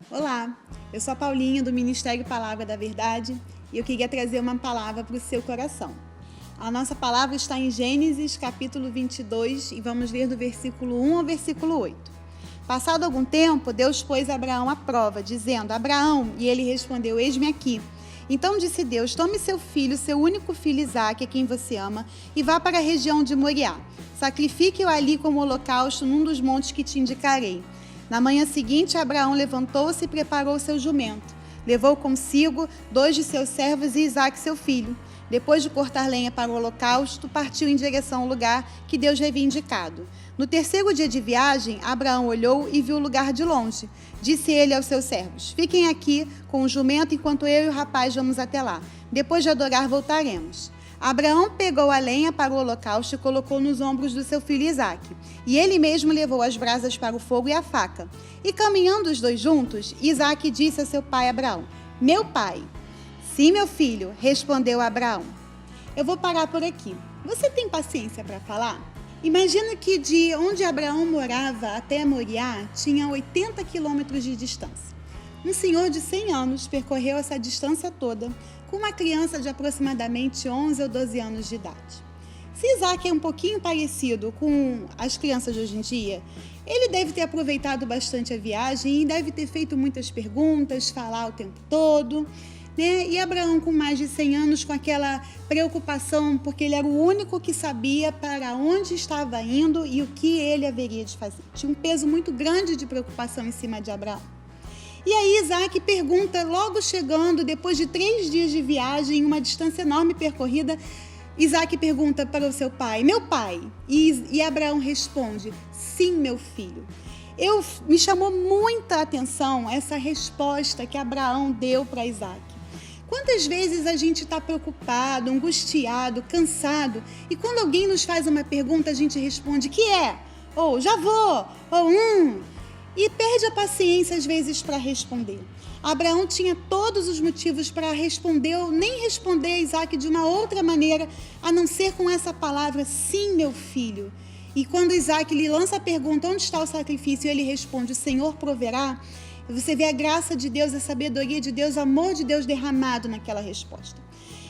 Olá, eu sou a Paulinha do Ministério Palavra da Verdade e eu queria trazer uma palavra para o seu coração. A nossa palavra está em Gênesis capítulo 22 e vamos ler do versículo 1 ao versículo 8. Passado algum tempo, Deus pôs Abraão à prova, dizendo: Abraão, e ele respondeu: Eis-me aqui. Então disse Deus: Tome seu filho, seu único filho Isaque, a quem você ama, e vá para a região de Moriá. Sacrifique-o ali como holocausto num dos montes que te indicarei. Na manhã seguinte, Abraão levantou-se e preparou seu jumento. Levou consigo 2 de seus servos e Isaque, seu filho. Depois de cortar lenha para o holocausto, partiu em direção ao lugar que Deus havia indicado. No terceiro dia de viagem, Abraão olhou e viu o lugar de longe. Disse ele aos seus servos: Fiquem aqui com o jumento enquanto eu e o rapaz vamos até lá. Depois de adorar, voltaremos. Abraão pegou a lenha para o holocausto e colocou nos ombros do seu filho Isaque. E ele mesmo levou as brasas para o fogo e a faca. E caminhando os dois juntos, Isaque disse a seu pai Abraão: Meu pai. Sim, meu filho, respondeu Abraão. Eu vou parar por aqui. Você tem paciência para falar? Imagina que de onde Abraão morava até Moriá tinha 80 quilômetros de distância. Um senhor de 100 anos percorreu essa distância toda com uma criança de aproximadamente 11 ou 12 anos de idade. Se Isaque é um pouquinho parecido com as crianças de hoje em dia, ele deve ter aproveitado bastante a viagem e deve ter feito muitas perguntas, falar o tempo todo, né? E Abraão, com mais de 100 anos, com aquela preocupação, porque ele era o único que sabia para onde estava indo e o que ele haveria de fazer. Tinha um peso muito grande de preocupação em cima de Abraão. E aí Isaque pergunta, logo chegando, depois de 3 dias de viagem, uma distância enorme percorrida, Isaque pergunta para o seu pai: Meu pai? E Abraão responde: Sim, meu filho. Me chamou muita atenção essa resposta que Abraão deu para Isaque. Quantas vezes a gente está preocupado, angustiado, cansado, e quando alguém nos faz uma pergunta, a gente responde: Que é? Ou já vou? Ou e perde a paciência às vezes para responder. Abraão tinha todos os motivos para responder ou nem responder a Isaque de uma outra maneira, a não ser com essa palavra: Sim, meu filho. E quando Isaque lhe lança a pergunta: Onde está o sacrifício? E ele responde: O Senhor proverá. Você vê a graça de Deus, a sabedoria de Deus, o amor de Deus derramado naquela resposta.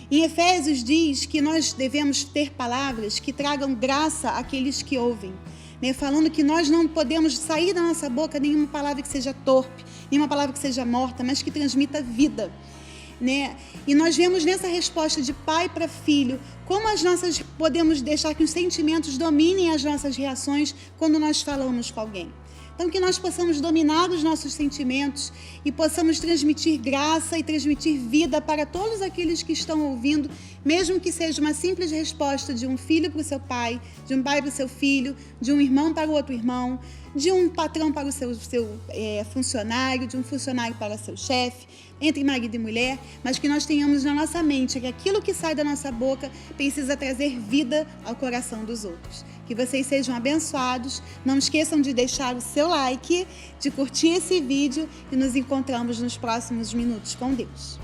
Em Efésios diz que nós devemos ter palavras que tragam graça àqueles que ouvem, né? Falando que nós não podemos sair da nossa boca nenhuma palavra que seja torpe, nenhuma palavra que seja morta, mas que transmita vida, né? E nós vemos nessa resposta de pai para filho como podemos deixar que os sentimentos dominem as nossas reações quando nós falamos com alguém. Então, que nós possamos dominar os nossos sentimentos e possamos transmitir graça e transmitir vida para todos aqueles que estão ouvindo, mesmo que seja uma simples resposta de um filho para o seu pai, de um pai para o seu filho, de um irmão para o outro irmão, de um patrão para o seu funcionário, de um funcionário para seu chefe, entre marido e mulher, mas que nós tenhamos na nossa mente que aquilo que sai da nossa boca precisa trazer vida ao coração dos outros. Que vocês sejam abençoados. Não esqueçam de deixar o seu like, de curtir esse vídeo e nos encontramos nos próximos minutos com Deus.